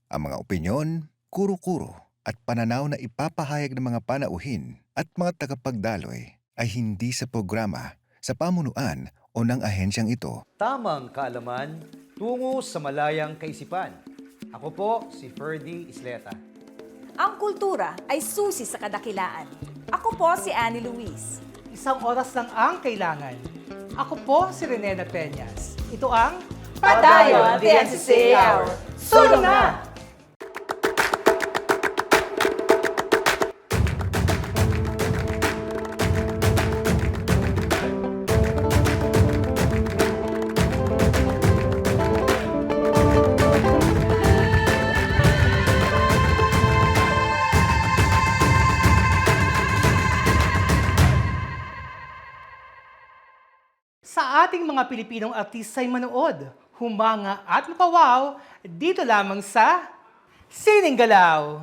Ang mga opinyon, kuro-kuro at pananaw na ipapahayag ng mga panauhin at mga tagapagdaloy ay hindi sa programa, sa pamunuan o ng ahensyang ito. Tamang kaalaman tungo sa malayang kaisipan. Ako po si Ferdy Isleta. Ang kultura ay susi sa kadakilaan. Ako po si Annie Luis. Isang oras lang ang kailangan. Ako po si Renena Peñas. Ito ang Padayon, the NCCA Art. Sulong na! Sa ating mga Pilipinong artista ay manood, humanga at mapawaw dito lamang sa Sining Galaw.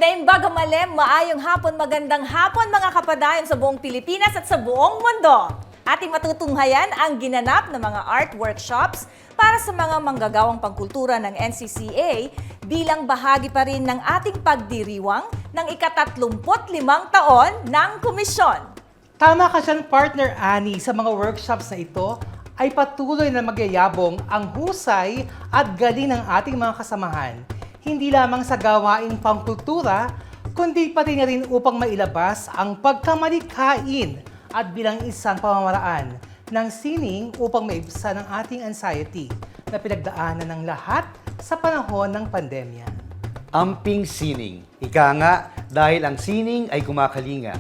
Naimbaga malem, maayong hapon, magandang hapon mga kapadayon sa buong Pilipinas at sa buong mundo. Ating matutunghayan ang ginanap ng mga art workshops para sa mga manggagawang pangkultura ng NCCA bilang bahagi pa rin ng ating pagdiriwang ng ika-35 taon ng Komisyon. Tama ka dyan, partner Annie, sa mga workshops na ito ay patuloy na magyayabong ang husay at galing ng ating mga kasamahan. Hindi lamang sa gawaing pangkultura, kundi pati na rin upang mailabas ang pagkamalikhain at bilang isang pamamaraan ng sining upang maibsan ang ating anxiety na pinagdaanan ng lahat sa panahon ng pandemya. Amping sining. Ika nga, dahil ang sining ay kumakalinga.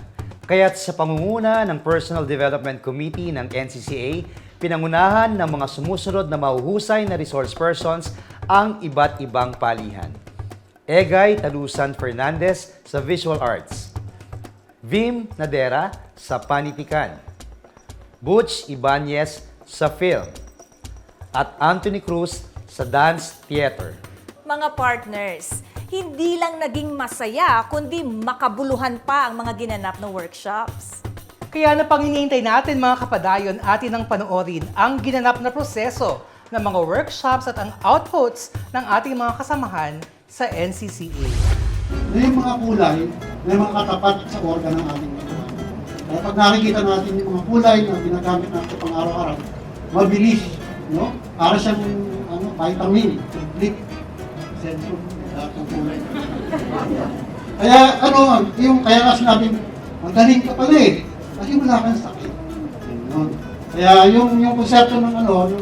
Kaya't sa pangunguna ng Personal Development Committee ng NCCA, pinangunahan ng mga sumusunod na mahuhusay na resource persons ang iba't ibang palihan. Egai Tulusan Fernandez sa Visual Arts. Vim Nadera sa Panitikan. Butch Ibañez sa Film. at Anthony Cruz sa Dance Theater. Mga partners, hindi lang naging masaya, kundi makabuluhan pa ang mga ginanap na workshops. Kaya na pang hinihintay natin mga kapadayon, atin ang panoorin ang ginanap na proseso ng mga workshops at ang outputs ng ating mga kasamahan sa NCCA. May mga kulay, may mga katapat sa organ ng ating katawan. Kaya pag nakikita natin yung mga kulay na ginagamit natin pang araw-araw, mabilis, no? Para siyang vitamin, complete, sentrum, lahat ng kulay. Kaya kaya kasi natin, magaling ka pala eh, kasi wala kang sakit. Kaya yung konsepto ng yung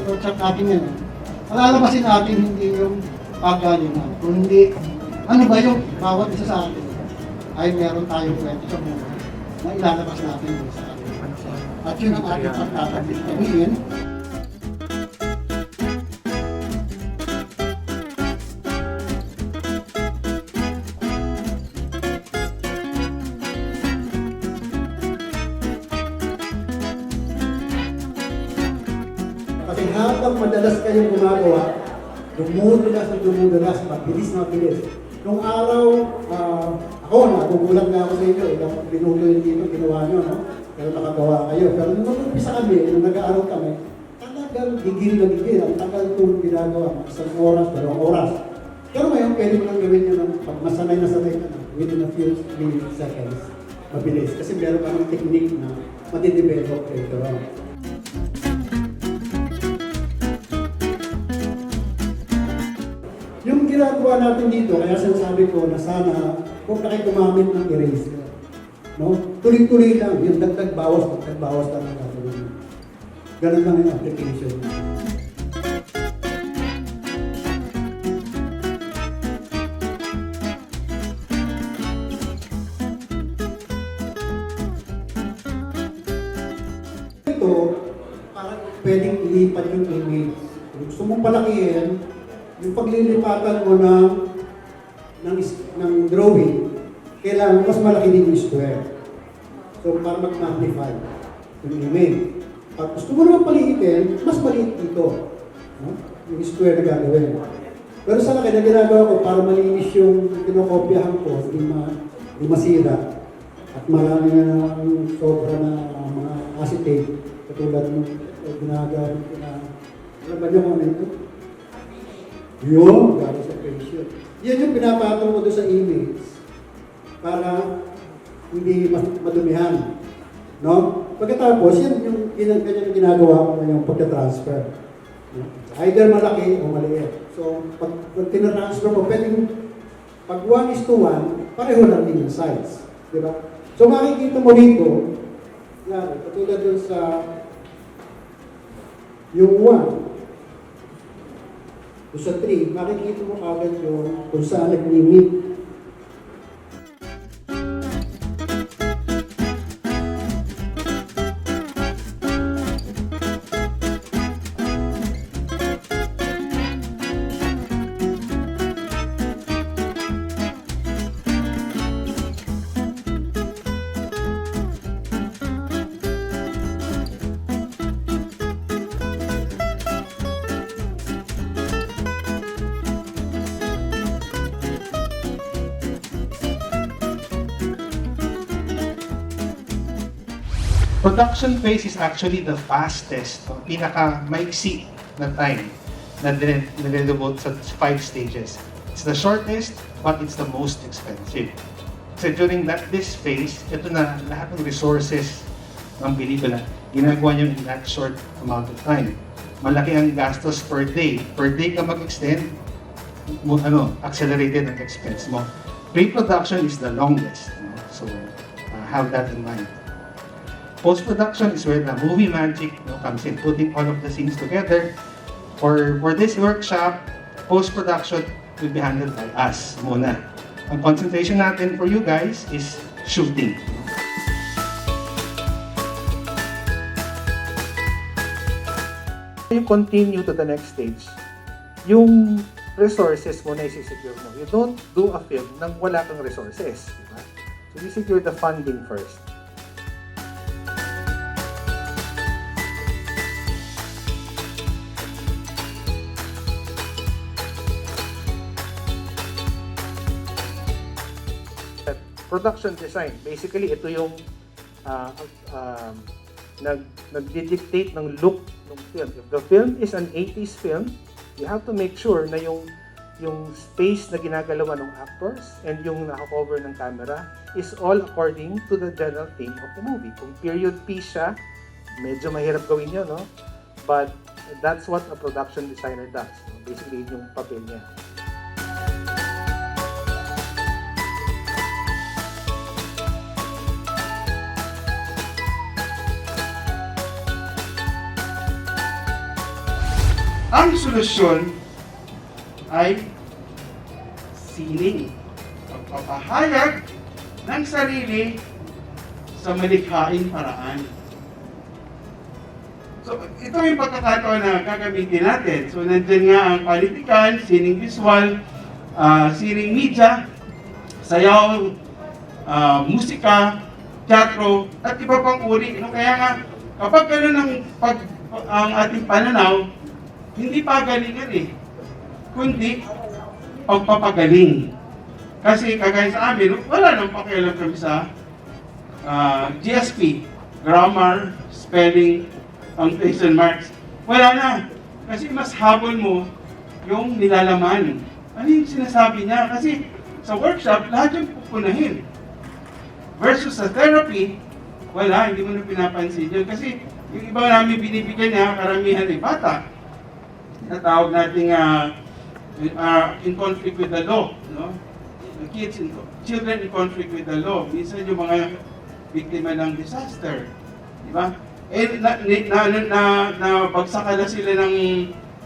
workshop natin yun, malalabasin natin hindi yung paggalingan, kundi ano ba yung bawat isa sa atin ay meron tayong kwento sa buhay na ilalabas natin sa atin. At yun ang ating pagtatabihin. Kasi habang madalas kayong gumagawa, dumudulas, mabilis. Nung araw, ako, nagugulat na ako sa inyo, ilang minuto yung dito, ginawa nyo, no? Pero nakagawa kayo. Pero nung mag-umpisa kami, nung nag-aaral kami, talagang gigil na gigil. Ang tagal itong ginagawa, isang oras, 2 oras. Pero ngayon, pwede mo lang gawin nyo ng pag masanay na within a few seconds. Mabilis. Kasi meron kang technique na matidevelop later on. Yung ginagawa natin dito, kaya sinasabi ko na sana huwag na kayo gumamit ng eraser. No? Tuloy-tuloy lang, yung dagdag bawas lang ang gagawin. Ganun lang yung application. Ito, parang pwedeng ilipat yung image. Kung gusto mong palakihin, yung paglilipatan mo ng drawing, kailangan mas malaki din yung square. So, para mag-magnify yung image. Pag gusto mo naman paliitin, mas maliit dito. No? Yung square na gagawin. Pero sa akin, na ginagawa ko para malinis yung kinokopyahan ko, hindi masira. At marami na sobra na mga acetate, katulad ng ginagawa ko na, alam ba niyo kung ano ito? Yun, gano'n sa patient. Yan yung pinapatong mo doon sa image para hindi madumihan. No? Pagkatapos, yan yung kanyang ginagawa ko yung pagka-transfer. No? Either malaki o maliit. So, pag tina-transfer mo, pwedeng pag 1:1, pareho lang din yung size. Diba? So, makikita mo dito, katulad dun sa yung 1, sa 3, makikita mo agad yung kung saan nag-limit. Production phase is actually the fastest, pinaka-maiksi na time na nire-devote sa 5 stages. It's the shortest, but it's the most expensive. So during this phase, ito na lahat ng resources ng pelikula, ginagawa nyo in that short amount of time. Malaki ang gastos per day. Per day ka mag-extend, accelerated ang expense mo. Pre-production is the longest. So have that in mind. Post-production is where the movie magic comes in, putting all of the scenes together. For this workshop, post-production will be handled by us muna. Ang concentration natin for you guys is shooting. You continue to the next stage. Yung resources mo na isi-secure mo. You don't do a film nang wala kang resources. Diba? So you secure the funding first. production design. Basically, ito yung nag-dictate ng look ng film. If the film is an 80s film, you have to make sure na yung space na ginagalawan ng actors and yung nakakover ng camera is all according to the general theme of the movie. Kung period piece siya, medyo mahirap gawin yun, no? But that's what a production designer does. Basically, yung papel niya. Ang solusyon ay sining, pagpapahayag ng sarili sa malikhaing paraan. So, ito yung pagkakataon na gagamitin natin. So, nandyan nga ang politikan, sining visual, sining media, sayaw, musika, teatro, at iba pang uri. Kaya nga, kapag gano'n ang ating pananaw, hindi pagalingan kundi pagpapagaling. Kasi kagaya sa amin, wala nang pakialam kami sa GSP, grammar, spelling, punctuation marks. Wala na. Kasi mas habol mo yung nilalaman. Ano yung sinasabi niya? Kasi sa workshop, lahat yung pupunahin. Versus sa therapy, wala, hindi mo na pinapansin yun. Kasi yung iba namin binibigyan niya, karamihan ay bata. Natawag natin in conflict with the law, no? Children in conflict with the law. Minsan yung mga biktima ng disaster, di ba? Nabagsakan na sila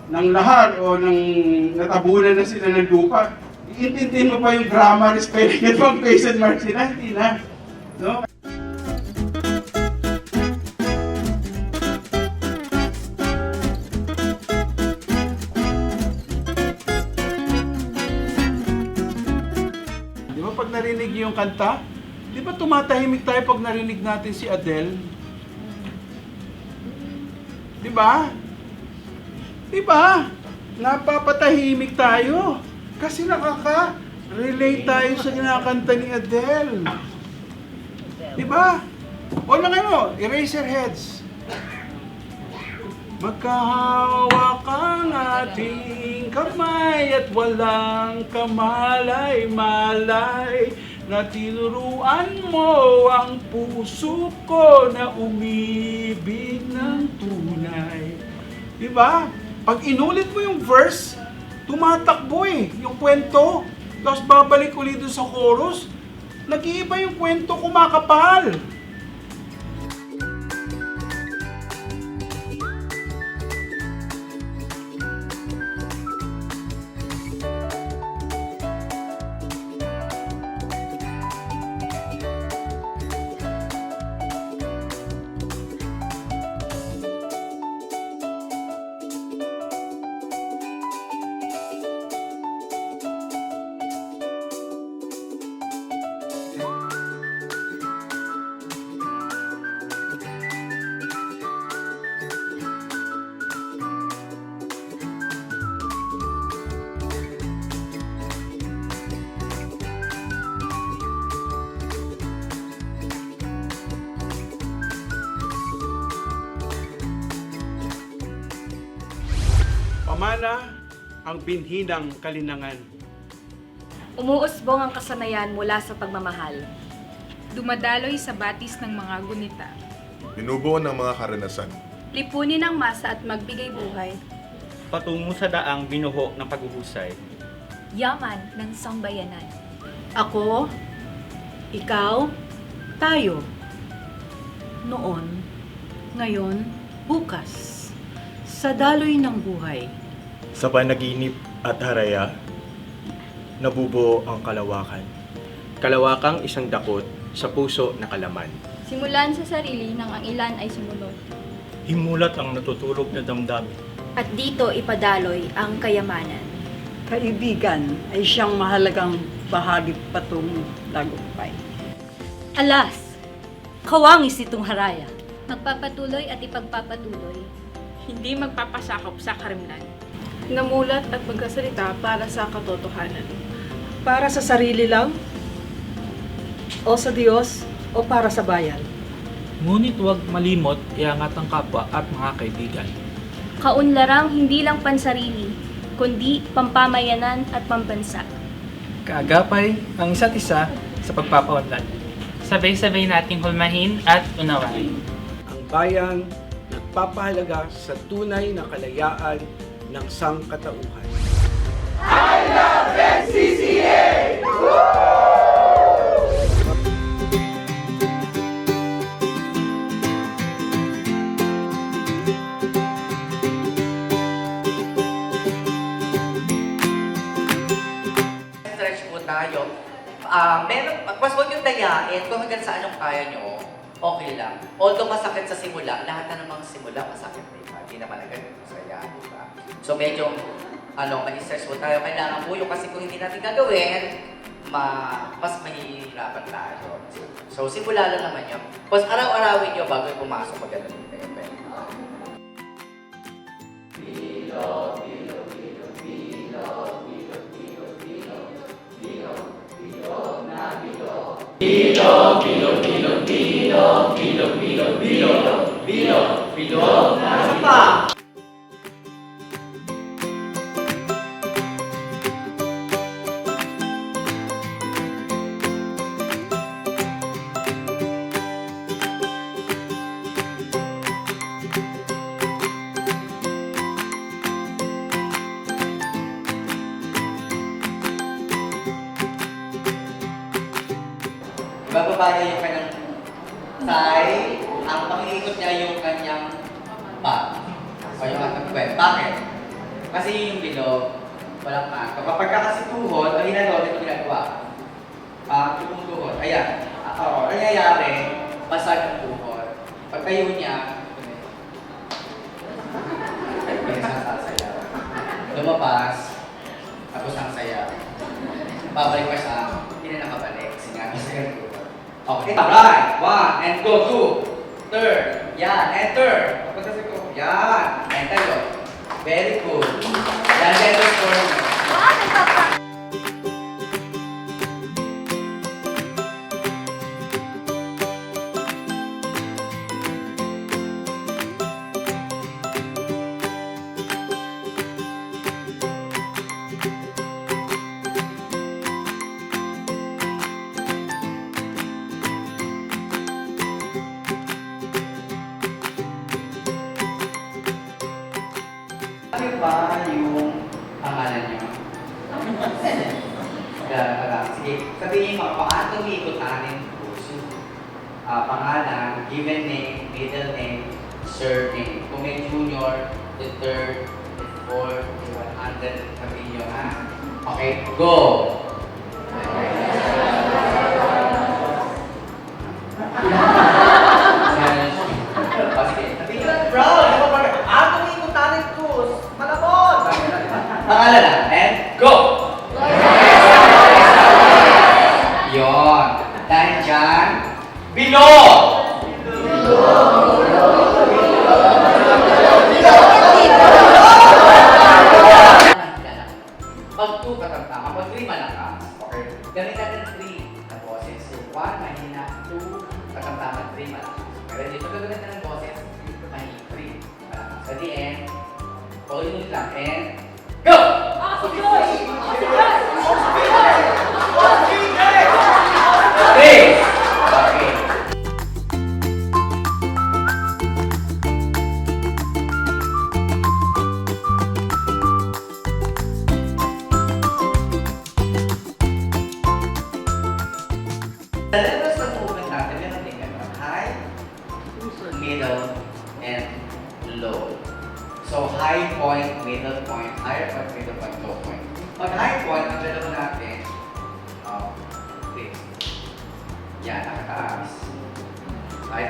ng lahar o natabunan na sila ng lupa. Iintindihin mo pa yung grammar, spelling, at punctuation marks sila, hindi na, no? Pag narinig niyo yung kanta, di ba tumatahimik tayo pag narinig natin si Adele? Di ba? Di ba? Napapatahimik tayo. Kasi nakaka-relate tayo sa kinakanta ni Adele. Di ba? O lang Eraserheads. Magkahawak ang ating kamay at walang kamalay-malay na tinuruan mo ang puso ko na umibig ng tunay. Diba? Pag inulit mo yung verse, tumatakbo yung kwento. Tapos babalik ulit sa chorus, nag-iiba yung kwento, kumakapal. Pamana ang binhi ng kalinangan. Umuusbong ang kasanayan mula sa pagmamahal. Dumadaloy sa batis ng mga gunita. Binubuo ng mga karanasan. Lipunin ang masa at magbigay buhay. Patungo sa daang binuho ng paghuhusay. Yaman ng sambayanan. Ako, ikaw, tayo. Noon, ngayon, bukas. Sa daloy ng buhay. Sa panaginip at haraya, nabubuo ang kalawakan. Kalawakang isang dakot sa puso na kalaman. Simulan sa sarili nang ang ilan ay sumunod. Himulat ang natutulog na damdamin. At dito ipadaloy ang kayamanan. Kaibigan ay siyang mahalagang bahagi patungong tagumpay. Alas, kawangis itong haraya. Magpapatuloy at ipagpapatuloy. Hindi magpapasakop sa karimlan. Namulat at magkasalita para sa katotohanan. Para sa sarili lang? o sa Diyos o para sa bayan. Ngunit huwag malimot iangat ang kapwa at mga kaibigan. Kaunlarang hindi lang pansarili, kundi pampamayanan at pambansa. Kaagapay ang isa't isa sa pagpapaunlad. Sabay-sabay nating hulmahin at unawain. Ang bayan nagpapahalaga sa tunay na kalayaan ng sangkatauhan. I love NCCA! Stretch po tayo. Mas huwag yung dayain kung hanggang saan yung kaya nyo, okay lang. Although masakit sa simula, lahat na namang simula masakit, diba? Hindi naman agad masaya, diba? So medyo, mag-stretch po tayo. Kailangan po yung kasi kung hindi natin gagawin, mas mahihirapan tayo. So simula lang naman yun. Tapos araw-arawin nyo bago yung pumasok maganda dito. Bilog, bilog, bilog, bilog, bilog, bilog, bilog, bilog, bilog, nasa pa! Ibababa niya yung kanyang thigh, ang pang-iikot niya yung kanyang back. O yung ating kwet. Bakit? Kasi yung bilog, walang kanto. Kapag ka kasi tuhod, ang hinagawa, ito ginagawa. Yung tuhod, ayan. Ang nangyayari, basag ang tuhod. Pag tayo niya, sasayaw. Lumabas, tapos ang saya. Babalik pa siya, hindi na nakabalik. Kasi nga, okay, right. 1, and go. 2, third. Yan, enter. Papunta sa go. Yan. And tayo. Very good. Yan, enter score. Ano ba yung pangalan niyo? Sige, sabihin mo, paano umiikot natin puso? Pangalan, given name, middle name, surname. Kung may junior, the third, the fourth, the 100, sabihin nyo, ha? Okay, go! Pangalan na, and go! Yun. Dahil dyan, bilog! Pag 2 katagtama, pag 3 malakas. Okay? Ganit natin 3 na boses. So 1, mahina, 2, katagtama, 3 malakas. Pero dito gagawin natin ng boses, mahina, 3 malakas. At the end, paulit lang, and go! Three! Okay. Sa levels ng movement natin, meron din gano'n. High, middle, and low. So, high point, middle point, higher point, middle point, low point. Pag high point, ang dalawa natin, this. Yan, nakataas. Kahit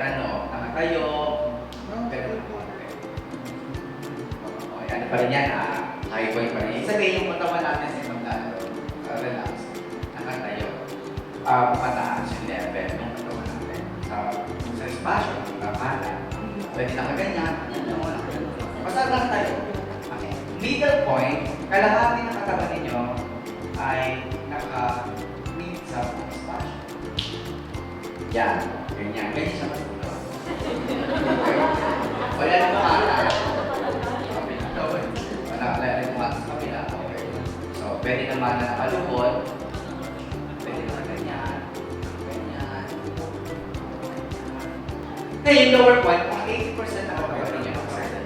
nakatayo, ganun po. Okay, ano pa rin yan, high point pa rin. Sabihin yung katawan natin sa ibang relax, nakatayo. Mataas yung level ng katawan natin. Sa espasyo, pala. Pwede nakaganyan, basta lang tayo. Okay. Middle point, kalahati ng katawan ninyo ay naka-meet sa espasyo. Yan, ganyan. Ganyan siya matulog. Wala na makata. Wala na makata sa kabila. Okay. So, pwede naman na nakalubot. Pwede naman ganyan. Ganyan. Kaya yung lower point, mga 80% na kapag hindi nyo excited.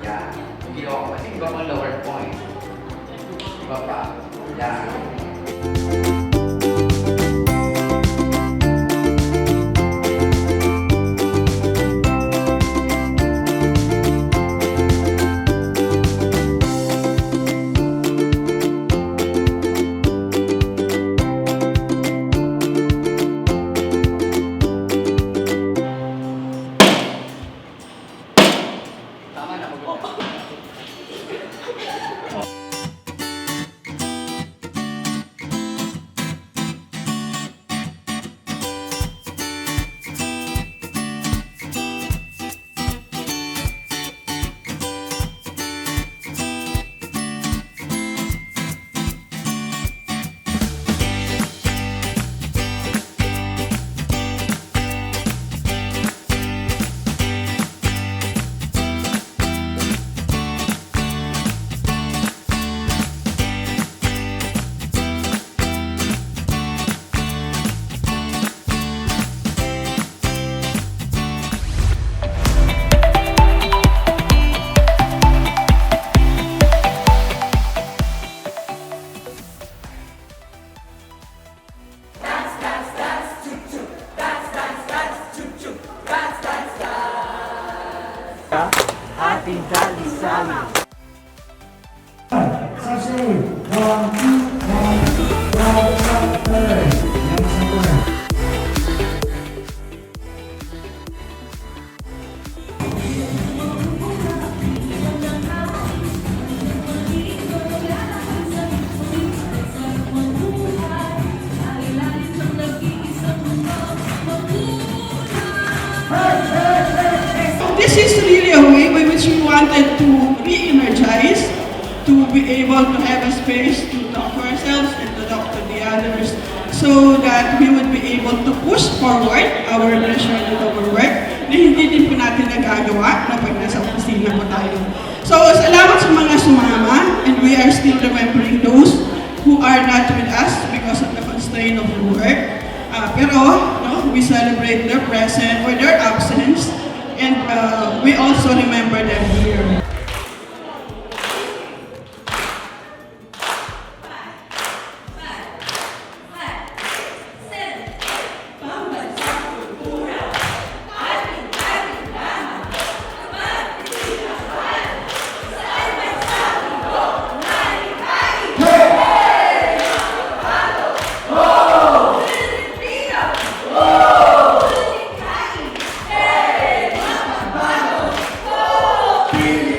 Yan. Yung ginawa ko, kasi iba pang lower point. Iba pa. Yan. Ating dali-sali. This is really a way by which we wanted to re-energize, to be able to have a space to talk to ourselves and to talk to the others, so that we would be able to push forward our pressure and our work na hindi din po natin nagagawa na pag nasa opisina po tayo. So, salamat sa mga sumama, and we are still remembering those who are not with us because of the constraint of the work. Pero, no, we celebrate their presence or their absence, and we also remember them here. Pilipino!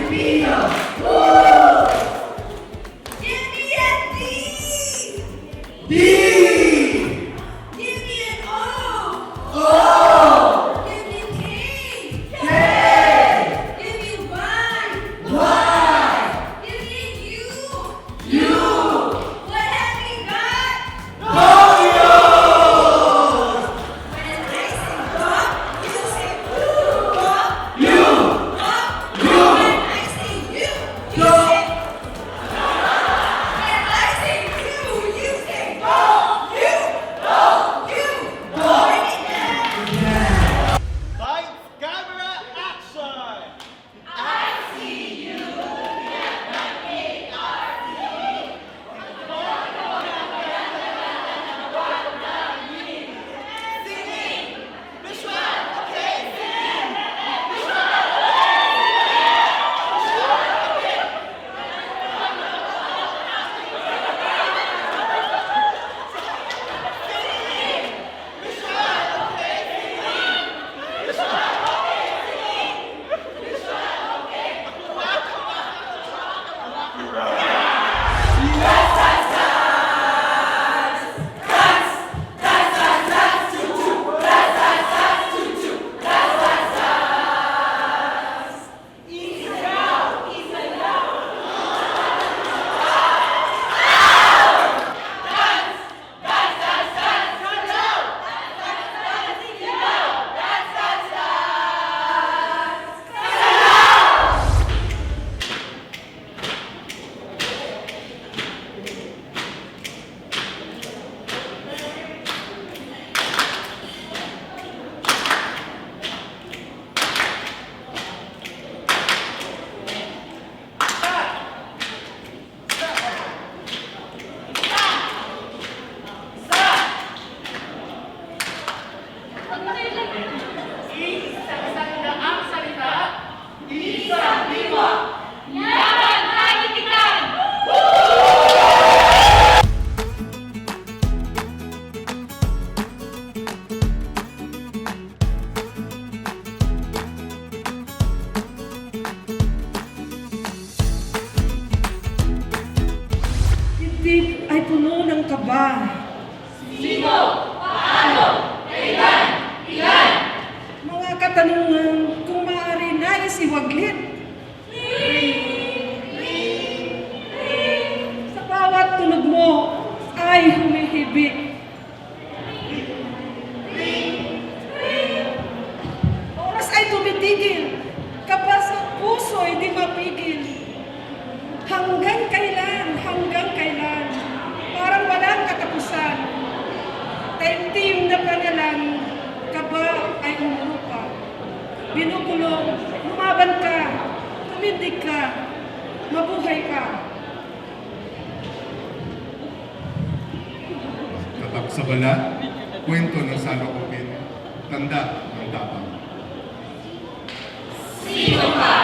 katanungan kung maaari na isiwaglit. Sa bawat tunog mo ay humihibik. Oras ay tumitigil, kapag sa puso ay di mapigil. Hanggang kailan, parang walang katapusan. Taimtim na panalang, kaba ay umurupa. Binukulong, lumaban ka, tumindig ka, mabuhay ka. Tatak sa balat, kwento ng salokopin, tanda ng tapang. Sino ka?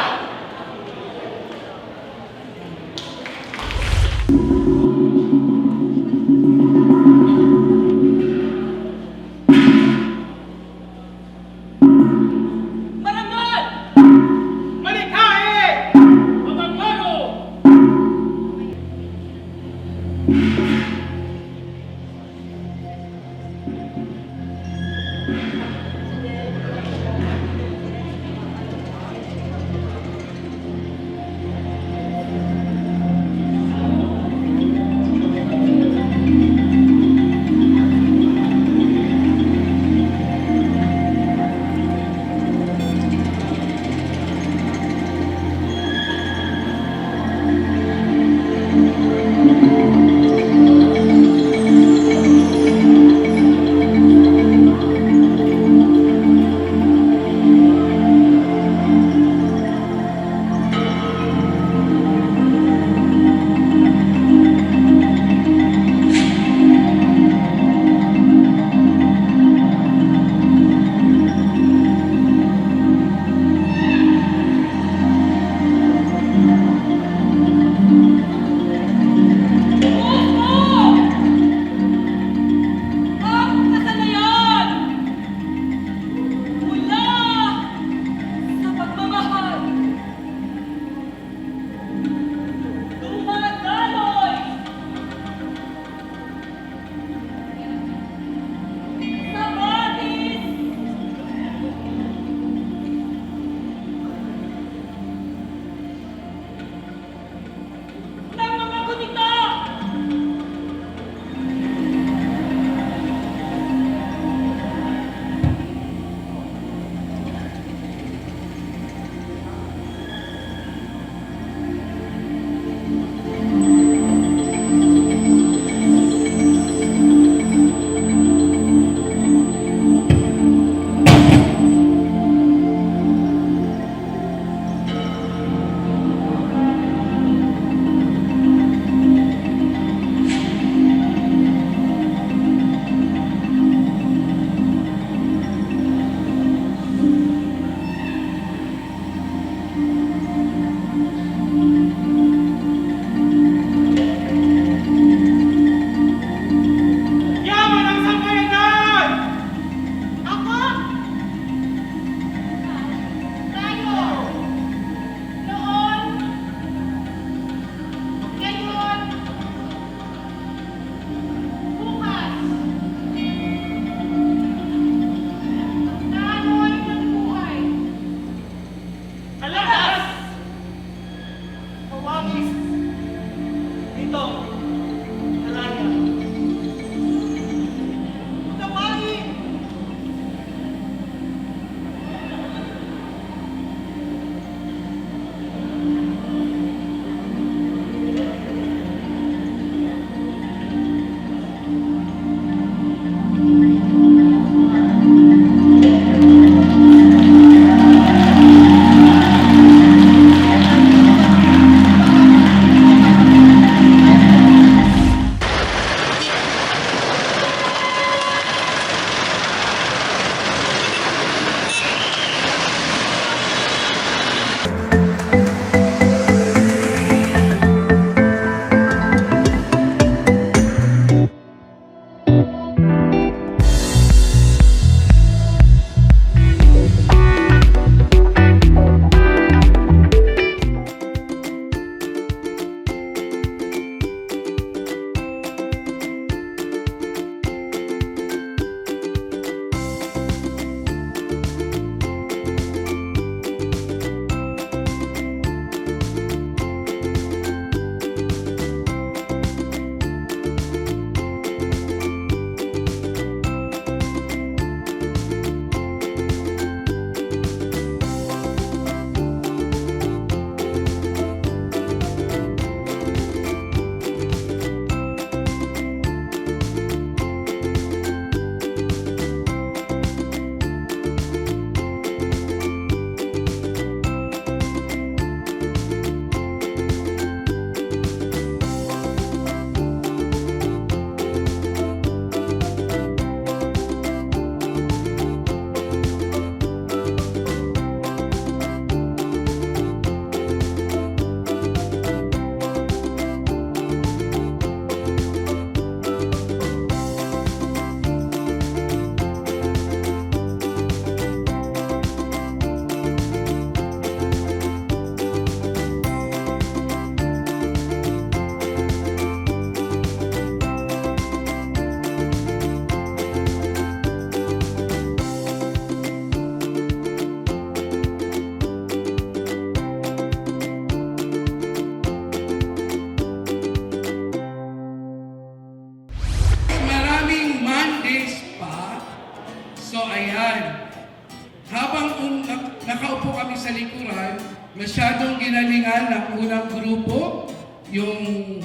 sa likuran, masyadong ginalingan ng unang grupo, yung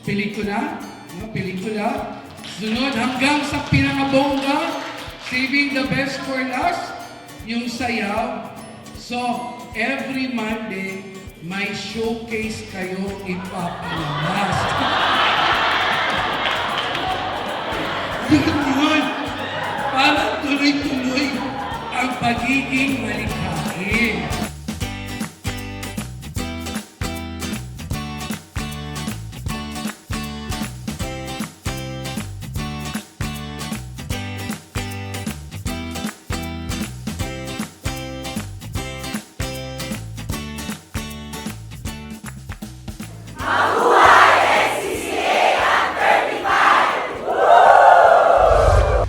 pelikula. Sunod hanggang sa pinakabongga, saving the best for last, yung sayaw. So, every Monday, may showcase kayo ipapalabas. Yun, para tuloy-tuloy ang pagiging malikhain.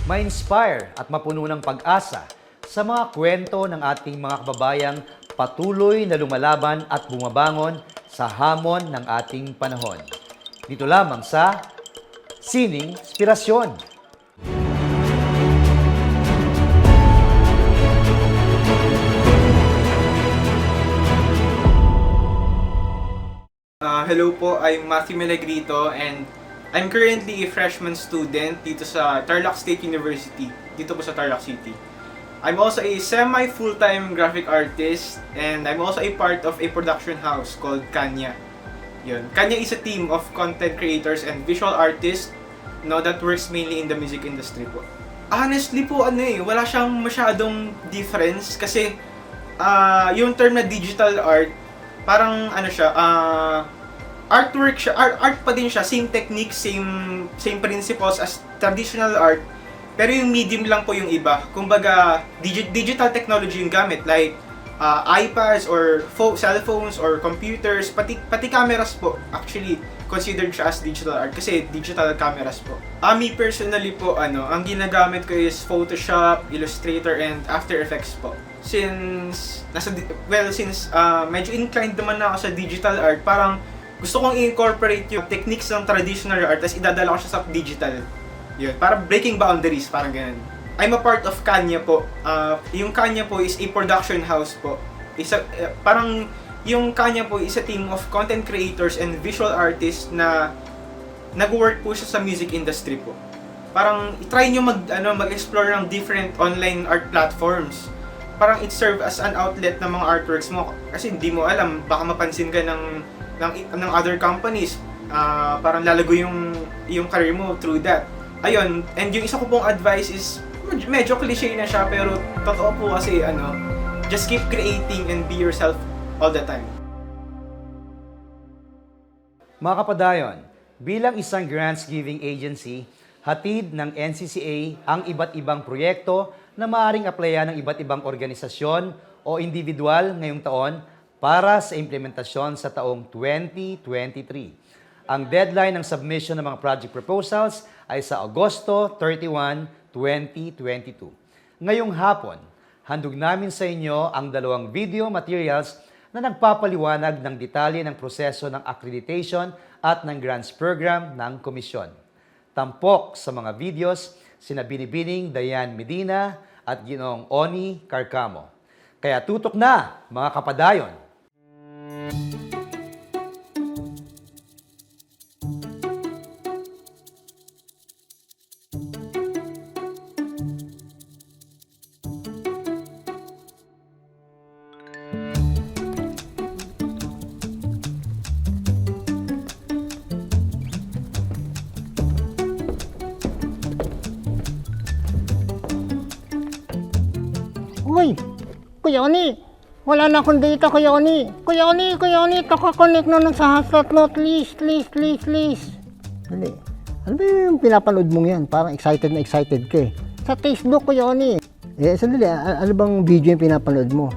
Ma-inspire at mapuno ng pag-asa sa mga kwento ng ating mga kababayang patuloy na lumalaban at bumabangon sa hamon ng ating panahon. Dito lamang sa Sining Inspirasyon. Hello po, I'm Matthew Melegrito and I'm currently a freshman student dito sa Tarlac State University, dito po sa Tarlac City. I'm also a semi-full-time graphic artist and I'm also a part of a production house called Kanya. Yun. Kanya is a team of content creators and visual artists that works mainly in the music industry po. Honestly po, wala siyang masyadong difference kasi yung term na digital art, parang artwork siya, art pa din siya, same technique, same principles as traditional art, pero yung medium lang po yung iba. Kumbaga, digital technology yung gamit, like iPads or cellphones or computers, pati cameras po, actually considered siya as digital art kasi digital cameras po. Me personally po, ang ginagamit ko is Photoshop, Illustrator, and After Effects po. Since medyo inclined naman na ako sa digital art, parang gusto kong i-incorporate yung techniques ng traditional art tapos idadala ko siya sa digital. Yun, para breaking boundaries, parang ganun. I'm a part of Kanya po. Yung Kanya po is a production house po. Yung Kanya po is a team of content creators and visual artists na nag-work po siya sa music industry po. Parang try nyo mag-explore ng different online art platforms. Parang it serve as an outlet ng mga artworks mo kasi hindi mo alam, baka mapansin ka ng other companies, parang lalago yung career mo through that. Ayun, and yung isa ko pong advice is, medyo cliche na siya, pero totoo po kasi, just keep creating and be yourself all the time. Mga kapadayon, bilang isang grants-giving agency, hatid ng NCCA ang iba't ibang proyekto na maaaring applyan ng iba't ibang organisasyon o individual ngayong taon para sa implementasyon sa taong 2023. Ang deadline ng submission ng mga project proposals ay sa Agosto 31, 2022. Ngayong hapon, handog namin sa inyo ang 2 video materials na nagpapaliwanag ng detalye ng proseso ng accreditation at ng grants program ng Komisyon. Tampok sa mga videos sina Binibining Dayan Medina at Ginoong Oni Carcamo. Kaya tutok na, mga kapadayon! Uy, Kuya Oni, wala na akong data, Kuya Oni. Kuya Oni, kaka-connect na sa hotspot mo, please. Dali. Ano ba yung pinapanood mong yan? Parang excited na excited ka eh. Sa Facebook, Kuya Oni. Sandali, ano bang video yung pinapanood mo?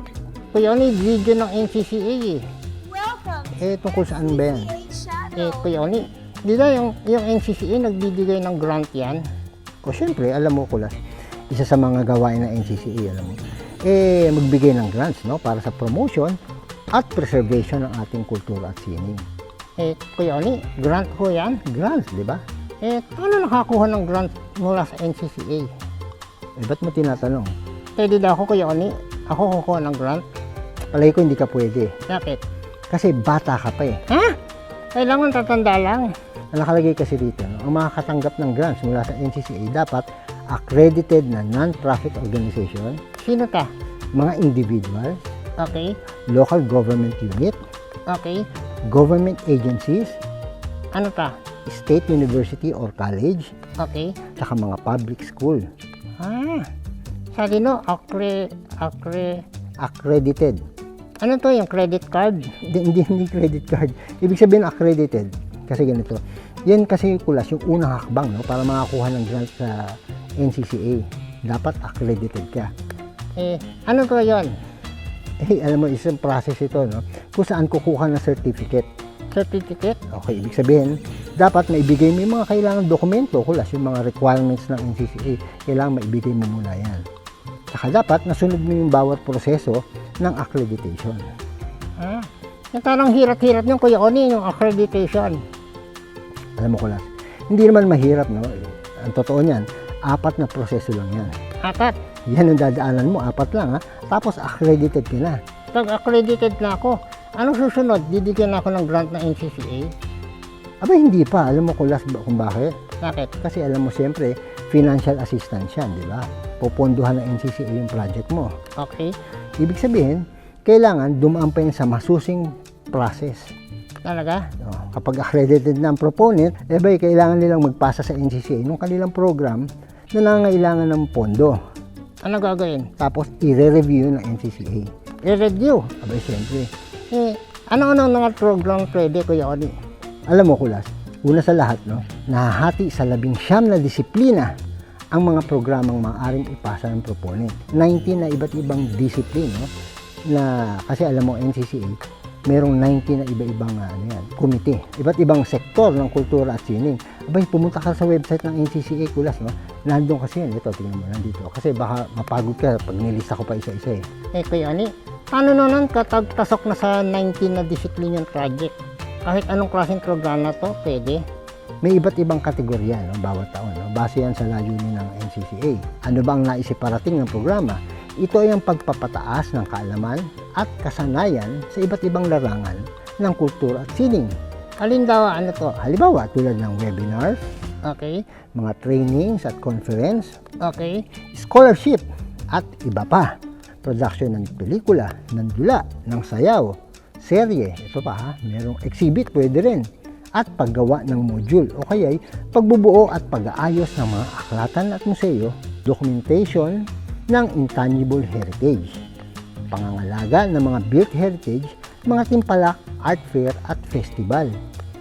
Kuya Oni, video ng NCCA eh. Welcome! Tungkol saan ba yan? Kuya Oni, di ba yung NCCA nagbibigay ng grant yan? O syempre, alam mo Kulas, isa sa mga gawain ng NCCA, alam mo. Magbigay ng grants, no, para sa promotion at preservation ng ating kultura at sining. Kuya Oni, grant ko yan? Grants, di ba? Paano nakakuha ng grant mula sa NCCA? Ba't mo tinatanong? Pwede daw ako, Kuya Oni, ako kukuha ng grant? Palagi ko hindi ka pwede. Bakit? Kasi bata ka pa eh. Ha? Kailangan tatanda lang. Ang nakalagay kasi dito, no? Ang makakatanggap ng grants mula sa NCCA dapat accredited na non-profit organization. Sino ka? Mga individuals. Okay. Local government unit. Okay. Government agencies. Ano ta? State university or college. Okay. Saka mga public school. Sabi no, accredited. Ano to yung credit card? Hindi credit card. Ibig sabihin accredited. Kasi ganito. Yan kasi kulas yung unang hakbang, no, para makakuha ng grant sa NCCA. Dapat accredited ka. Ano to yon? Alam mo, isang process ito, no? Kung saan kukuha ng certificate. Certificate? Okay, ibig sabihin, dapat maibigay mo yung mga kailangan dokumento, kulas yung mga requirements ng NCCA. Kailangan maibigay mo muna yan. Saka dapat nasunod mo yung bawat proseso ng accreditation. Yung parang hirap-hirap yung Kuya Oni, yung accreditation. Alam mo, kulas, hindi naman mahirap, no? Ang totoo niyan, 4 na proseso lang yan. 4? Yan ang dadaanan mo, 4 lang, ha? Tapos accredited ka na. Pag accredited na ako, anong susunod? Didikyan ako ng grant ng NCCA? Aba, hindi pa. Alam mo, kulas, kung bakit? Bakit? Kasi alam mo, siyempre, financial assistance yan, di ba? Pupondohan ng NCCA yung project mo. Okay. Ibig sabihin, kailangan dumaan pa yun sa masusing process. Talaga? Kapag accredited na ang proponent, kailangan nilang magpasa sa NCCA nung kanilang program na nangangailangan ng pondo. Ano gagawin? Tapos, i-review ng NCCA. I-review? Siyempre. Ano-ano mga program pwede, Kuya Oni? Alam mo, kulas, una sa lahat, no, nahahati sa 19 na disiplina ang mga programang maaaring ipasa ng proponent. 19 na iba't ibang discipline, no, na kasi alam mo, NCCA, merong 19 na iba-ibang komite. Iba't ibang sektor ng kultura at sining. Pumunta ka sa website ng NCCA, kulas, no? Nandun kasi yan. Ito, tingnan mo, nandito. Kasi baka mapagod ka pag nilista ko pa isa-isa eh. Kuya Ani, paano naman katagtasok na sa 19 na discipline yung project? Kahit anong klaseng programa to, pwede? May iba't ibang kategorya, no, bawat taon. No? Base yan sa layunin ng NCCA. Ano ba ang naisiparating ng programa? Ito ay ang pagpapataas ng kaalaman at kasanayan sa iba't ibang larangan ng kultura at sining. Halimbawa, Halimbawa, tulad ng webinars, okay, mga trainings at conference, okay, scholarship, at iba pa. Production ng pelikula, ng dula, ng sayaw, serye, ito pa merong exhibit, pwede rin. At paggawa ng module o kaya'y pagbubuo at pag-aayos ng mga aklatan at museo, documentation ng intangible heritage, pangangalaga ng mga built heritage, mga timpalak, art fair at festival.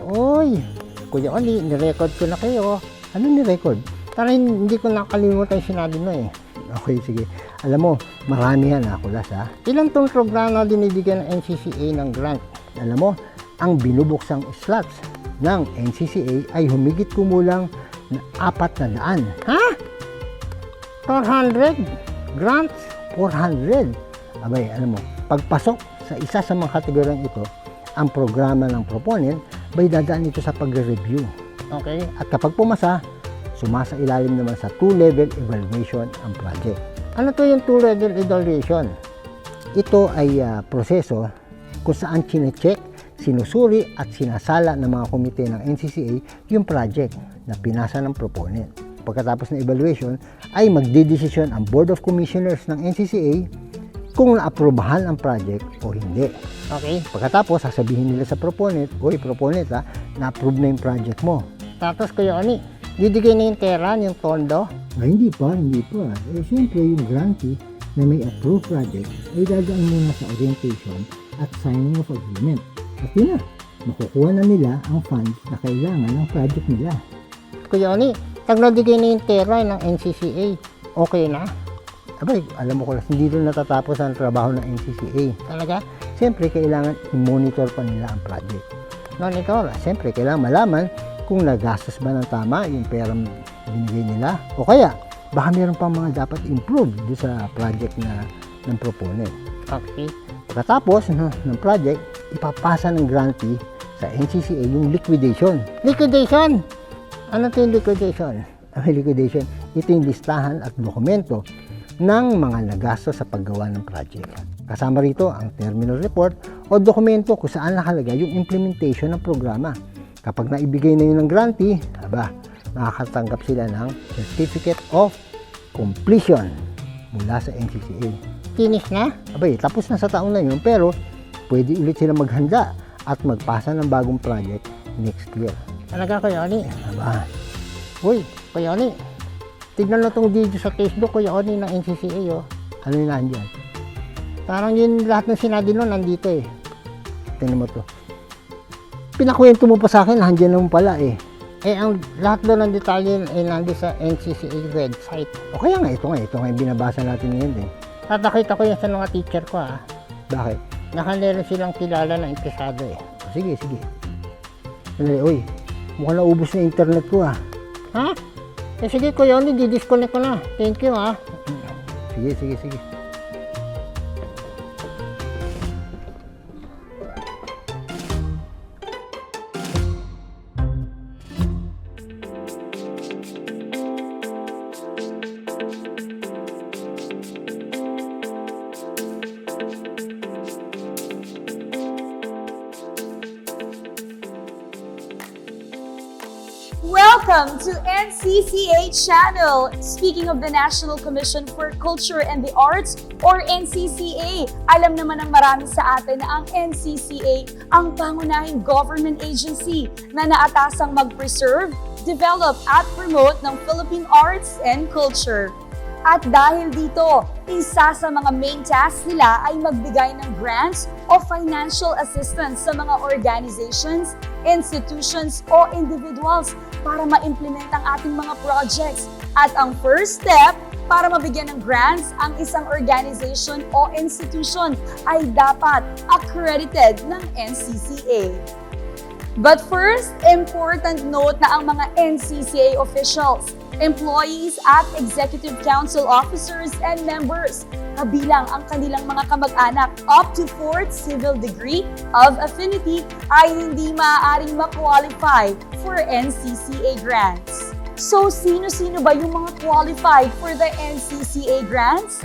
Oy, Kuya Oli, nirecord ko na kayo. Ano nirecord? Para hindi ko nakalimutan yung sinabi mo eh. Okay, sige. Alam mo, marami yan kulas ha. Ilang tong programa dinibigyan ng NCCA ng grant? Alam mo, ang binubuksang slots ng NCCA ay humigit kumulang na 400. Ha? 400? Grants? 400? Alam mo, pagpasok sa isa sa mga kategoryang ito, ang programa ng proponent, dadaan ito sa pagre-review. Okay? At kapag pumasa, sumasa ilalim naman sa 2-level evaluation ang project. Ano to yung 2-level evaluation? Ito ay proseso kung saan chinecheck, sinusuri at sinasala ng mga komite ng NCCA yung project na pinasa ng proponent. Pagkatapos ng evaluation ay magdidesisyon ang Board of Commissioners ng NCCA kung naaprubahan ang project o hindi. Okay? Pagkatapos, sasabihin nila sa proponent, oy, proponent na-approve na yung project mo. Tapos, Kuya Oni, didikay na yung pera, yung tondo? Hindi pa. Siyempre, yung grantee na may approved project ay dadaan muna sa orientation at signing of agreement. At yun na, makukuha na nila ang funds na kailangan ng project nila. Kuya Oni, pag nadigay na yung pera ng NCCA, okay na? Alam mo ko, hindi doon natatapos ang trabaho ng NCCA. Talaga? Siyempre, kailangan i-monitor pa nila ang project. Monitor, siyempre, kailangan malaman kung nagastos ba ng tama yung perang binigay nila. O kaya, baka meron pang mga dapat improve doon sa project ng proponent. Okay. Pagkatapos ng project, ipapasa ng grantee sa NCCA yung liquidation. Liquidation? Ano ito yung liquidation? Liquidation, ito yung listahan at dokumento ng mga nagastos sa paggawa ng project. Kasama rito ang terminal report o dokumento kung saan nakalagay yung implementation ng programa. Kapag naibigay na yun ng grantee, makakatanggap sila ng Certificate of Completion mula sa NCCA. Finish na? Tapos na sa taon na yun, pero pwede ulit sila maghanda at magpasa ng bagong project next year. Talaga, Kuya Oni? Uy, Kuya Oni, tignan na itong video sa Facebook, Kuya Oni, ng NCCA, oh. Ano yung nandyan? Parang yun, lahat ng sinabi nun, nandito eh. Tignan mo to. Pinakwento mo pa sa akin, nandyan naman pala eh. Ang lahat doon ng detalye ay nandito sa NCCA website. O kaya nga, ito nga yung binabasa natin ngayon eh. Tatakita ko yan sa mga teacher ko ah. Bakit? Nakaleron silang kilala na interesado eh. Sige. Uy, mukhang naubos na internet ko ah. Ha? Sige Kuya Oni, di-disconnect ko na. Thank you ah. Sige. Welcome to NCCA channel. Speaking of the National Commission for Culture and the Arts or NCCA, alam naman ng marami sa atin na ang NCCA ang pangunahing government agency na naatasang mag-preserve, develop at promote ng Philippine arts and culture. At dahil dito, isa sa mga main tasks nila ay magbigay ng grants o financial assistance sa mga organizations, institutions o individuals para ma-implement ang ating mga projects. At ang first step para mabigyan ng grants ang isang organization o institution ay dapat accredited ng NCCA. But first, important note na ang mga NCCA officials, employees at executive council officers and members, kabilang ang kanilang mga kamag-anak up to 4th civil degree of affinity ay hindi maaaring ma-qualify for NCCA grants. So, sino-sino ba yung mga qualified for the NCCA grants?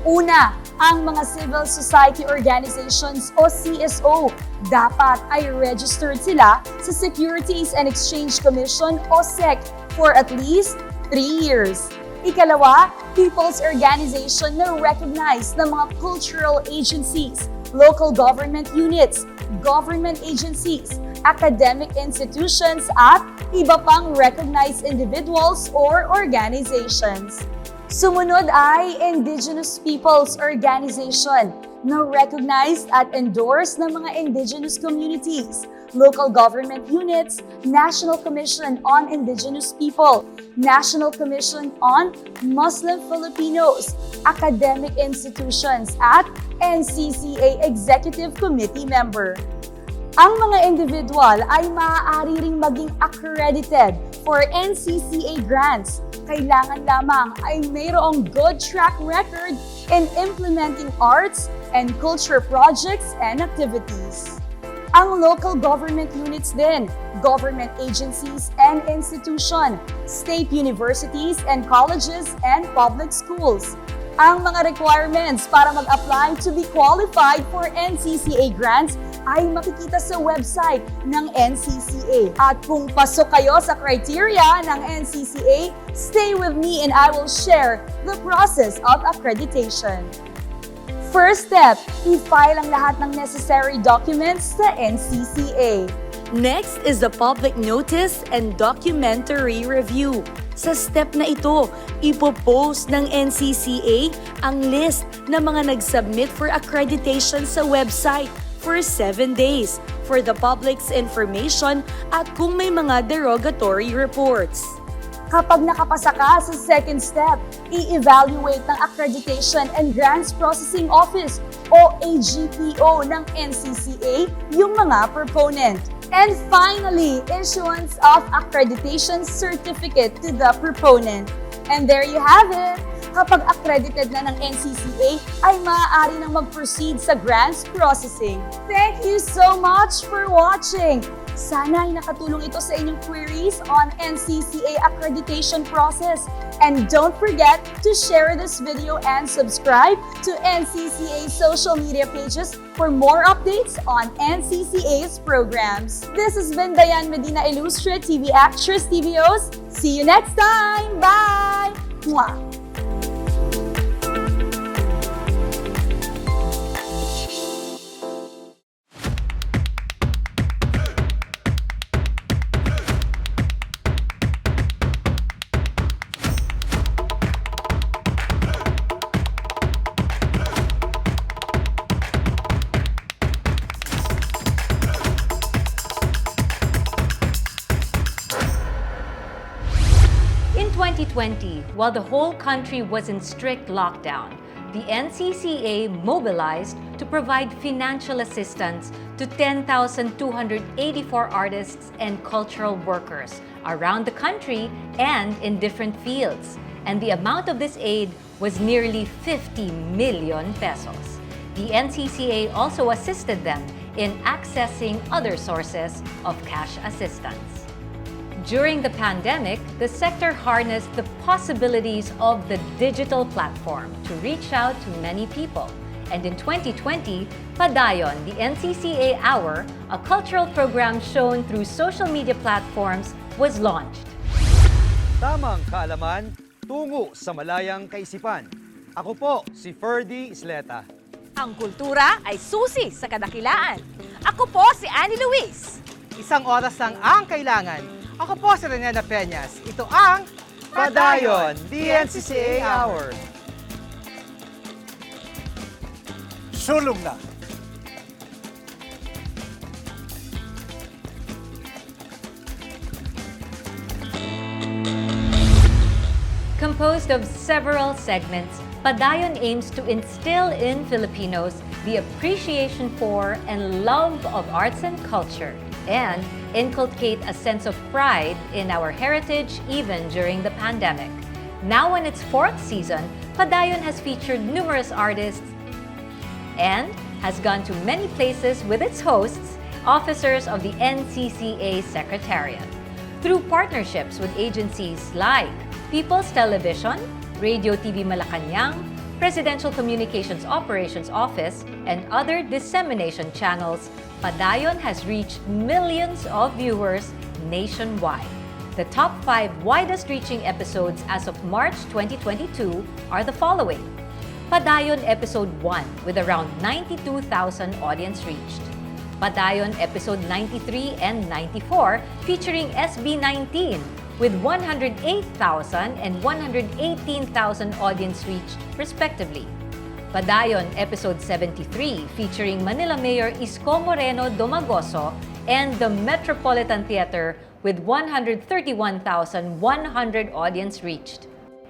Una, ang mga civil society organizations o CSO, dapat ay registered sila sa Securities and Exchange Commission o SEC for at least 3 years. Ikalawa, people's organization na recognized ng mga cultural agencies, local government units, government agencies, academic institutions at iba pang recognized individuals or organizations. Sumunod ay Indigenous Peoples Organization na recognized at endorsed ng mga indigenous communities, local government units, National Commission on Indigenous People, National Commission on Muslim Filipinos, academic institutions at NCCA Executive Committee member. Ang mga individual ay maaari ring maging accredited for NCCA grants. Kailangan lamang ay mayroong good track record in implementing arts and culture projects and activities. Ang local government units din, government agencies and institution, state universities and colleges and public schools. Ang mga requirements para mag-apply to be qualified for NCCA grants ay makikita sa website ng NCCA. At kung pasok kayo sa criteria ng NCCA, stay with me and I will share the process of accreditation. First step, i-file ang lahat ng necessary documents sa NCCA. Next is the public notice and documentary review. Sa step na ito, ipopost ng NCCA ang list ng mga nag-submit for accreditation sa website for 7 days for the public's information at kung may mga derogatory reports. Kapag nakapasa ka sa second step, i-evaluate ng Accreditation and Grants Processing Office o AGPO ng NCCA yung mga proponent. And finally, issuance of accreditation certificate to the proponent. And there you have it! Kapag accredited na ng NCCA, ay maaari nang mag-proceed sa grants processing. Thank you so much for watching! Sana ay nakatulong ito sa inyong queries on NCCA accreditation process. And don't forget to share this video and subscribe to NCCA social media pages for more updates on NCCA's programs. This has been Diane Medina Ilustre, TV actress, TVOs. See you next time. Bye! Mwah! In 2020, while the whole country was in strict lockdown, the NCCA mobilized to provide financial assistance to 10,284 artists and cultural workers around the country and in different fields. And the amount of this aid was nearly 50 million pesos. The NCCA also assisted them in accessing other sources of cash assistance. During the pandemic, the sector harnessed the possibilities of the digital platform to reach out to many people. And in 2020, Padayon, the NCCA Hour, a cultural program shown through social media platforms, was launched. Tamang kaalaman, tungo sa malayang kaisipan. Ako po si Ferdy Isleta. Ang kultura ay susi sa kadakilaan. Ako po si Annie Luis. Isang oras lang ang kailangan. Ako po si Renena Peñas. Ito ang Padayon, the NCCA Hour. Sulong na. Composed of several segments, Padayon aims to instill in Filipinos the appreciation for and love of arts and culture, and inculcate a sense of pride in our heritage even during the pandemic. Now in its 4th season, Padayon has featured numerous artists and has gone to many places with its hosts, officers of the NCCA Secretariat. Through partnerships with agencies like People's Television, Radio TV Malacanang, Presidential Communications Operations Office, and other dissemination channels, Padayon has reached millions of viewers nationwide. The top 5 widest-reaching episodes as of March 2022 are the following. Padayon Episode 1 with around 92,000 audience reached. Padayon Episode 93 and 94 featuring SB19 with 108,000 and 118,000 audience reached respectively. Padayon Episode 73 featuring Manila Mayor Isko Moreno Domagoso and the Metropolitan Theater with 131,100 audience reached.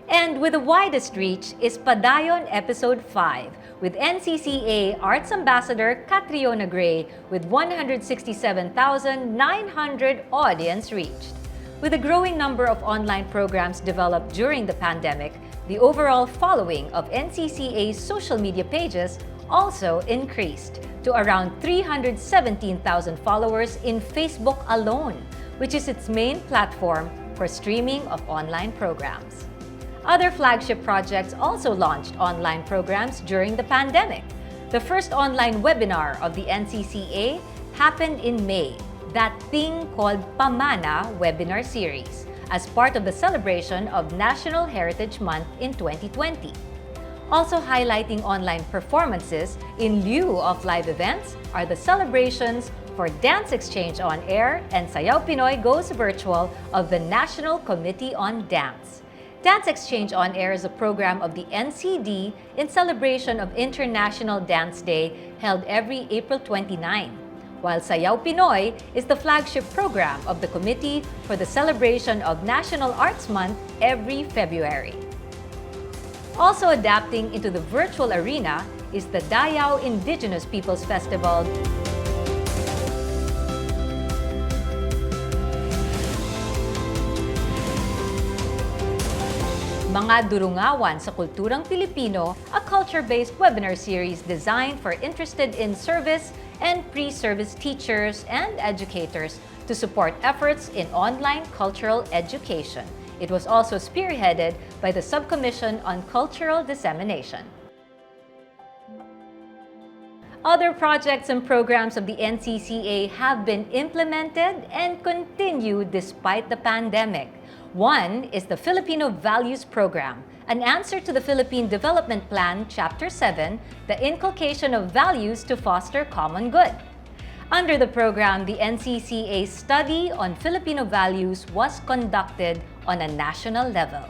And with the widest reach is Padayon Episode 5 with NCCA Arts Ambassador Catriona Gray with 167,900 audience reached. With a growing number of online programs developed during the pandemic, the overall following of NCCA's social media pages also increased to around 317,000 followers in Facebook alone, which is its main platform for streaming of online programs. Other flagship projects also launched online programs during the pandemic. The first online webinar of the NCCA happened in May, that thing called Pamana webinar series, as part of the celebration of National Heritage Month in 2020. Also highlighting online performances in lieu of live events are the celebrations for Dance Exchange on Air and Sayaw Pinoy Goes Virtual of the National Committee on Dance. Dance Exchange on Air is a program of the NCD in celebration of International Dance Day held every April 29. While Sayaw Pinoy is the flagship program of the Committee for the celebration of National Arts Month every February. Also adapting into the virtual arena is the Dayao Indigenous Peoples Festival. Mga Durungawan sa Kulturang Pilipino, a culture-based webinar series designed for interested in service and pre-service teachers and educators to support efforts in online cultural education. It was also spearheaded by the Subcommission on Cultural Dissemination. Other projects and programs of the NCCA have been implemented and continue despite the pandemic. One is the Filipino Values Program, an answer to the Philippine Development Plan, Chapter 7, the inculcation of values to foster common good. Under the program, the NCCA study on Filipino values was conducted on a national level.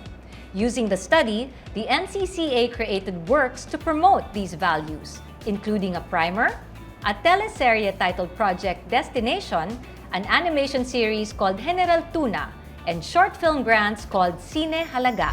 Using the study, the NCCA created works to promote these values, including a primer, a teleserye titled Project Destination, an animation series called General Tuna, and short film grants called Cine Halaga.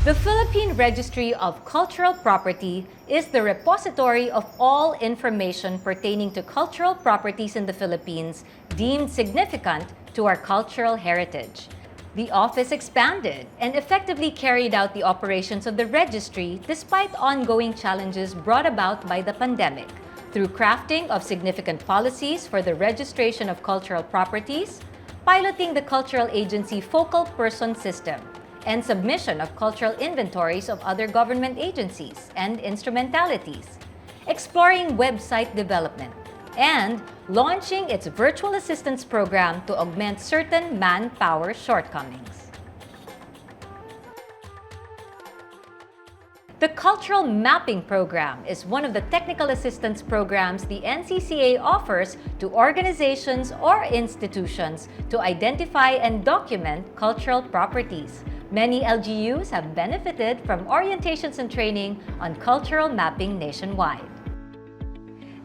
The Philippine Registry of Cultural Property is the repository of all information pertaining to cultural properties in the Philippines deemed significant to our cultural heritage. The office expanded and effectively carried out the operations of the registry despite ongoing challenges brought about by the pandemic through crafting of significant policies for the registration of cultural properties, piloting the cultural agency focal person system, and submission of cultural inventories of other government agencies and instrumentalities, exploring website development, and launching its virtual assistance program to augment certain manpower shortcomings. The Cultural Mapping Program is one of the technical assistance programs the NCCA offers to organizations or institutions to identify and document cultural properties. Many LGUs have benefited from orientations and training on cultural mapping nationwide.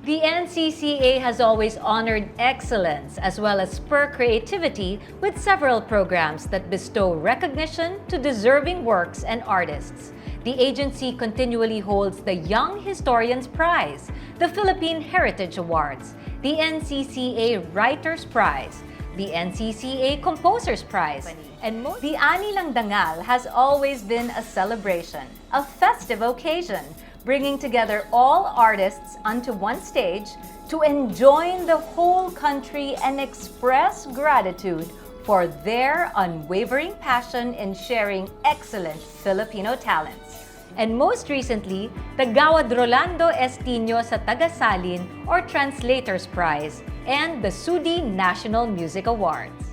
The NCCA has always honored excellence as well as spur creativity with several programs that bestow recognition to deserving works and artists. The agency continually holds the Young Historians Prize, the Philippine Heritage Awards, the NCCA Writers Prize, the NCCA Composers Prize, and the Ani Lang Dangal has always been a celebration, a festive occasion, bringing together all artists onto one stage to enjoin the whole country and express gratitude for their unwavering passion in sharing excellent Filipino talents. And most recently, the Gawad Rolando Estino sa Tagasalin or Translators Prize and the Sudi National Music Awards.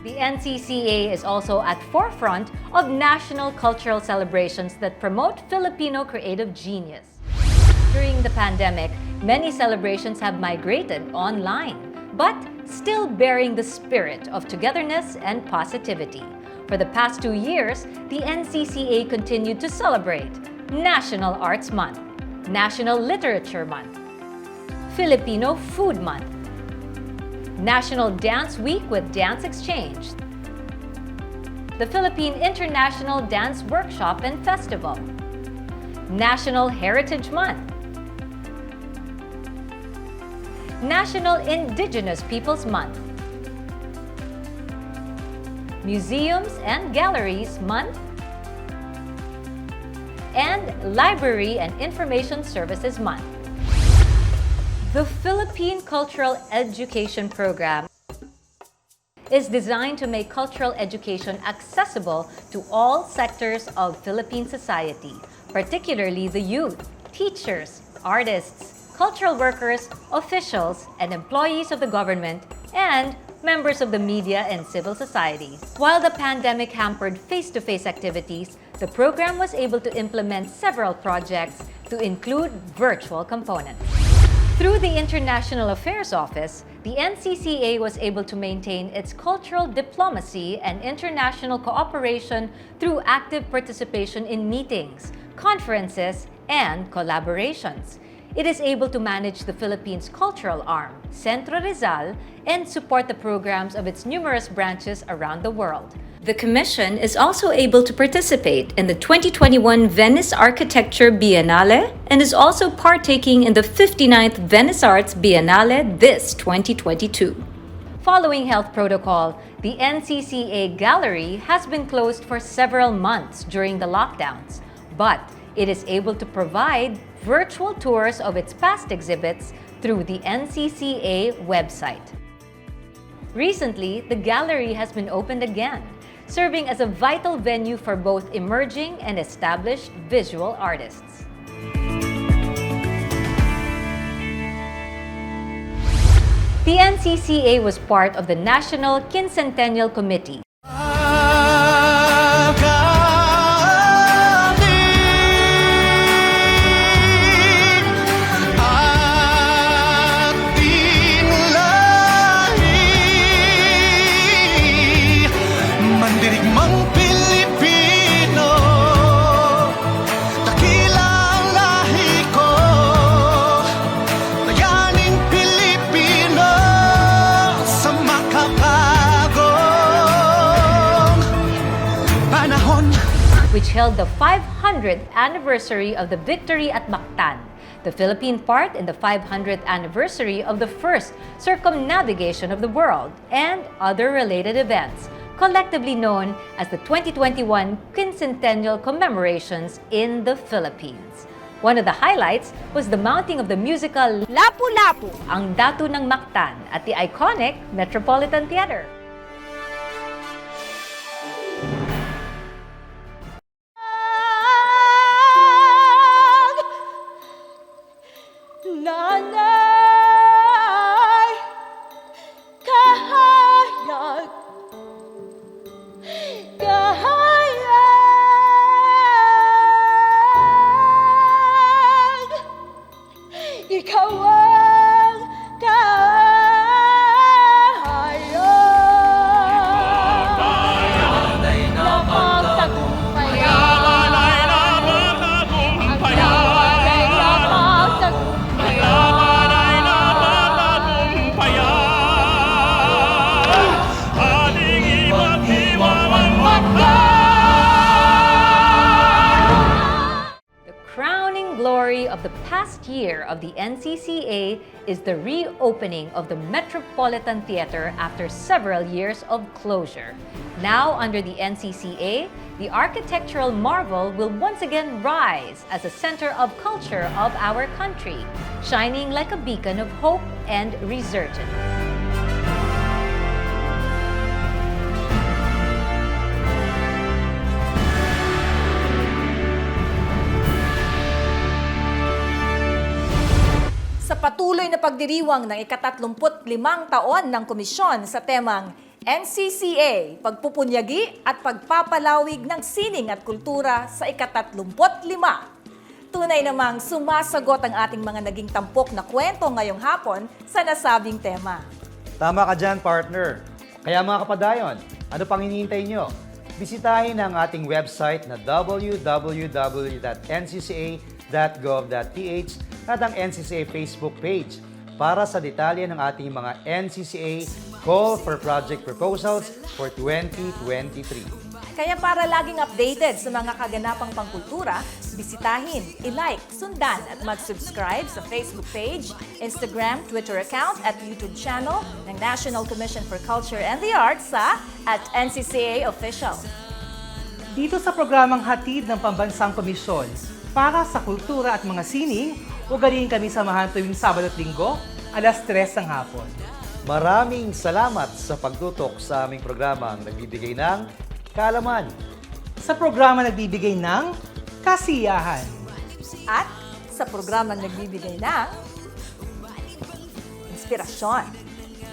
The NCCA is also at forefront of national cultural celebrations that promote Filipino creative genius. During the pandemic, many celebrations have migrated online, but still bearing the spirit of togetherness and positivity. For the past 2 years, the NCCA continued to celebrate National Arts Month, National Literature Month, Filipino Food Month, National Dance Week with Dance Exchange, the Philippine International Dance Workshop and Festival, National Heritage Month, National Indigenous Peoples Month, Museums and Galleries Month, and Library and Information Services Month. The Philippine Cultural Education Program is designed to make cultural education accessible to all sectors of Philippine society, particularly the youth, teachers, artists, cultural workers, officials, and employees of the government, and members of the media and civil society. While the pandemic hampered face-to-face activities, the program was able to implement several projects to include virtual components. Through the International Affairs Office, the NCCA was able to maintain its cultural diplomacy and international cooperation through active participation in meetings, conferences, and collaborations. It is able to manage the Philippines' cultural arm, Centro Rizal, and support the programs of its numerous branches around the world. The Commission is also able to participate in the 2021 Venice Architecture Biennale and is also partaking in the 59th Venice Arts Biennale this 2022. Following health protocol, the NCCA Gallery has been closed for several months during the lockdowns, but it is able to provide virtual tours of its past exhibits through the NCCA website. Recently, the gallery has been opened again, serving as a vital venue for both emerging and established visual artists. The NCCA was part of the National Quincentennial Committee. Which held the 500th anniversary of the victory at Mactan, the Philippine part in the 500th anniversary of the first circumnavigation of the world, and other related events, collectively known as the 2021 Quincentennial Commemorations in the Philippines. One of the highlights was the mounting of the musical Lapu-Lapu, ang Datu ng Mactan, at the iconic Metropolitan Theater. Nanay, kahayag, kahayag, ikaw ang kahayag. Napagtagumpayan, of the past year of the NCCA is the reopening of the Metropolitan Theater after several years of closure. Now, under the NCCA, the architectural marvel will once again rise as a center of culture of our country, shining like a beacon of hope and resurgence. Sa patuloy na pagdiriwang ng ika-35 taon ng Komisyon sa temang NCCA, pagpupunyagi at pagpapalawig ng sining at kultura sa ika-35. Tunay namang sumasagot ang ating mga naging tampok na kwento ngayong hapon sa nasabing tema. Tama ka dyan, partner. Kaya mga kapadayon, ano pang hinihintay nyo? Bisitahin ang ating website na www.ncca.gov.ph at ang NCCA Facebook page para sa detalye ng ating mga NCCA Call for Project Proposals for 2023. Kaya para laging updated sa mga kaganapang pangkultura, bisitahin, i-like, sundan at mag-subscribe sa Facebook page, Instagram, Twitter account at YouTube channel ng National Commission for Culture and the Arts sa @NCCA Official. Dito sa programang Hatid ng Pambansang Komisyon para sa Kultura at mga Sining, ugaliin kami samahan tuwing Sabado at Linggo, alas 3 ng hapon. Maraming salamat sa pagtutok sa aming programang nagbibigay ng kaalaman. Sa programa nagbibigay ng kasiyahan. At sa programang nagbibigay ng inspirasyon.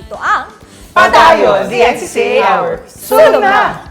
Ito ang Padayon, the NCCA Hour. Sulong na!